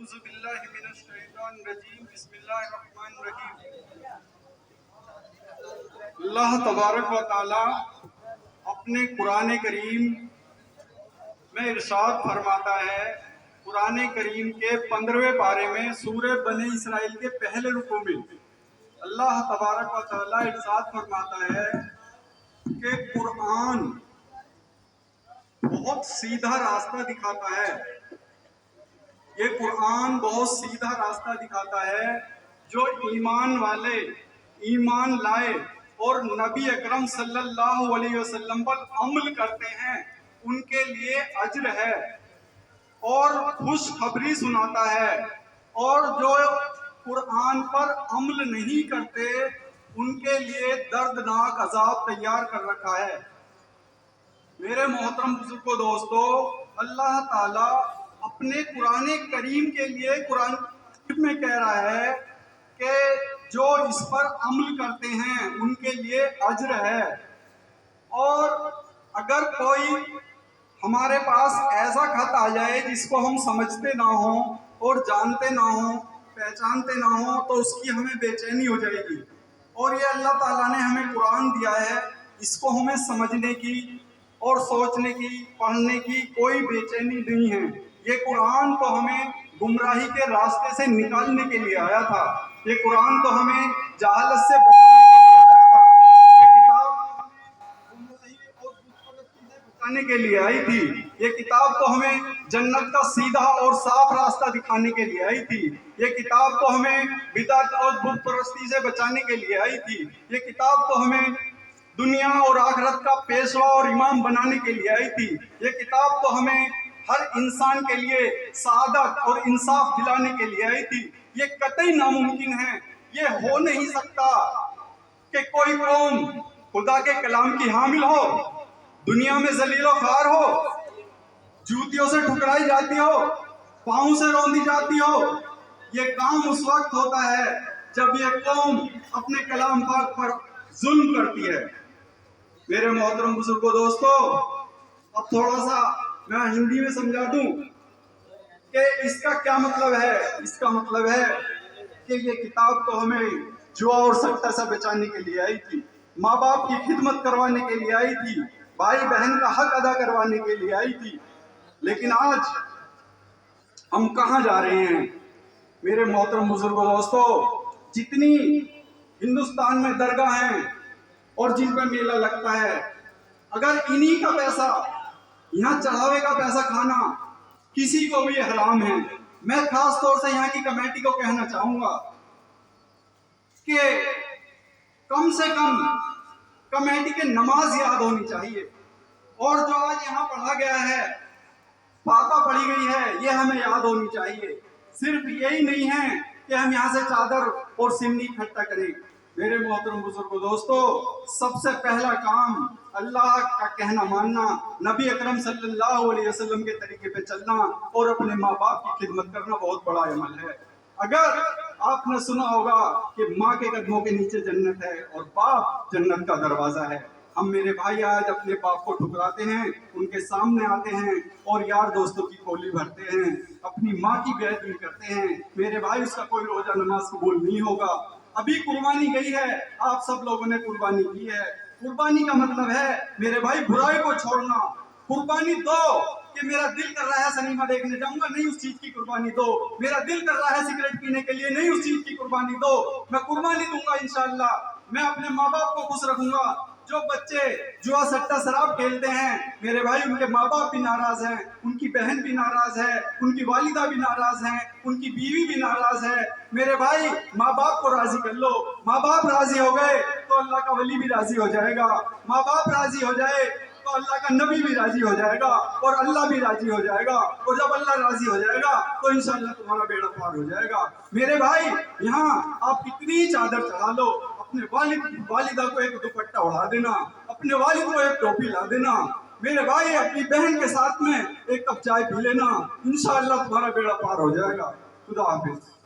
اعوذ باللہ من الشیطان الرجیم بسم اللہ الرحمن الرحیم۔ اللہ تبارک و تعالی اپنے قرآن کریم میں ارشاد فرماتا ہے، قرآن کریم کے 15ویں پارے میں سورہ بنی اسرائیل کے پہلے رکوع میں اللہ تبارک و تعالی ارشاد فرماتا ہے کہ قرآن بہت سیدھا راستہ دکھاتا ہے۔ یہ قرآن بہت سیدھا راستہ دکھاتا ہے۔ جو ایمان والے ایمان لائے اور نبی اکرم صلی اللہ علیہ وسلم پر عمل کرتے ہیں ان کے لیے اجر ہے اور خوشخبری سناتا ہے، اور جو قرآن پر عمل نہیں کرتے ان کے لیے دردناک عذاب تیار کر رکھا ہے۔ میرے محترم بزرگوں دوستو، اللہ تعالیٰ اپنے قرآن کریم کے لیے قرآن میں کہہ رہا ہے کہ جو اس پر عمل کرتے ہیں ان کے لیے اجر ہے۔ اور اگر کوئی ہمارے پاس ایسا خط آ جائے جس کو ہم سمجھتے نہ ہوں اور جانتے نہ ہوں، پہچانتے نہ ہوں، تو اس کی ہمیں بے چینی ہو جائے گی۔ اور یہ اللہ تعالیٰ نے ہمیں قرآن دیا ہے، اس کو ہمیں سمجھنے کی اور سوچنے کی، پڑھنے کی کوئی بے چینی نہیں ہے۔ یہ قرآن تو ہمیں گمراہی کے راستے سے نکالنے کے لیے آیا تھا، یہ قرآن تو ہمیں جہالت سے بچانے کے لیے آیا تھا، یہ کتاب تو ہمیں جنت کا سیدھا اور صاف راستہ دکھانے کے لیے آئی تھی، یہ کتاب تو ہمیں بدعت اور بت پرستی سے بچانے کے لیے آئی تھی، یہ کتاب تو ہمیں دنیا اور آخرت کا پیشوا اور امام بنانے کے لیے آئی تھی، یہ کتاب تو ہمیں ہر انسان کے لیے سعادت اور انصاف دلانے کے لیے آئی تھی۔ یہ قطعی ناممکن ہے، یہ ہو نہیں سکتا کہ کوئی قوم خدا کے کلام کی حامل ہو، دنیا میں ذلیل و خوار ہو، جوتیوں سے ٹھکرائی جاتی ہو، پاؤں سے روندی جاتی ہو۔ یہ کام اس وقت ہوتا ہے جب یہ قوم اپنے کلام پاک پر ظلم کرتی ہے۔ میرے محترم بزرگوں دوستو، اب تھوڑا سا میں ہندی میں سمجھا دوں کہ اس کا کیا مطلب ہے۔ اس کا مطلب ہے کہ یہ کتاب تو ہمیں جوا اور سکتا سے بچانے کے لیے آئی تھی، ماں باپ کی خدمت کروانے کے لیے آئی تھی، بھائی بہن کا حق ادا کروانے کے لیے آئی تھی، لیکن آج ہم کہاں جا رہے ہیں؟ میرے محترم بزرگوں دوستو، جتنی ہندوستان میں درگاہ ہیں اور جن پہ میلہ لگتا ہے، اگر انہی کا پیسہ، یہاں چڑھاوے کا پیسہ کھانا کسی کو بھی حرام ہے، میں خاص طور سے یہاں کی کمیٹی کو کہنا چاہوں گا کہ کم سے کم کمیٹی کے نماز یاد ہونی چاہیے، اور جو آج یہاں پڑھا گیا ہے، فاتحہ پڑھی گئی ہے، یہ ہمیں یاد ہونی چاہیے۔ صرف یہی نہیں ہے کہ ہم یہاں سے چادر اور سنی اکٹھا کریں۔ میرے محترم بزرگوں دوستو، سب سے پہلا کام اللہ کا کہنا ماننا، نبی اکرم صلی اللہ علیہ وسلم کے طریقے پہ چلنا اور اپنے ماں باپ کی خدمت کرنا بہت بڑا عمل ہے۔ اگر آپ نے سنا ہوگا کہ ماں کے قدموں کے نیچے جنت ہے اور باپ جنت کا دروازہ ہے، ہم میرے بھائی آج اپنے باپ کو ٹھکراتے ہیں، ان کے سامنے آتے ہیں اور یار دوستوں کی کھولی بھرتے ہیں، اپنی ماں کی بے ادبی کرتے ہیں۔ میرے بھائی، اس کا کوئی روزہ نماز قبول نہیں ہوگا۔ ابھی قربانی گئی ہے، آپ سب لوگوں نے قربانی کی ہے۔ قربانی کا مطلب ہے میرے بھائی برائی کو چھوڑنا۔ قربانی دو کہ میرا دل کر رہا ہے سنیما دیکھنے جاؤں گا، نہیں اس چیز کی قربانی دو۔ میرا دل کر رہا ہے سگریٹ پینے کے لیے، نہیں اس چیز کی قربانی دو۔ میں قربانی دوں گا انشاءاللہ، میں اپنے ماں باپ کو خوش رکھوں گا۔ جو بچے جوا سٹا شراب کھیلتے ہیں، میرے بھائی، ان کے ماں باپ بھی ناراض ہیں، ان کی بہن بھی ناراض ہے، ان کی والدہ بھی ناراض ہیں، ان کی بیوی بھی ناراض ہے۔ میرے بھائی، ماں باپ کو راضی کر لو۔ ماں باپ راضی ہو گئے تو اللہ کا ولی بھی راضی ہو جائے گا، ماں باپ راضی ہو جائے تو اللہ کا نبی بھی راضی ہو جائے گا اور اللہ بھی راضی ہو جائے گا، اور جب اللہ راضی ہو جائے گا تو انشاءاللہ تمہارا بیڑا پار ہو جائے گا۔ میرے بھائی، یہاں آپ کتنی چادر چڑھا لو، اپنے والدہ کو ایک دوپٹہ اڑا دینا، اپنے والد کو ایک ٹوپی لا دینا، میرے بھائی اپنی بہن کے ساتھ میں ایک کپ چائے پی لینا، انشاءاللہ تمہارا بیڑا پار ہو جائے گا۔ خدا حافظ۔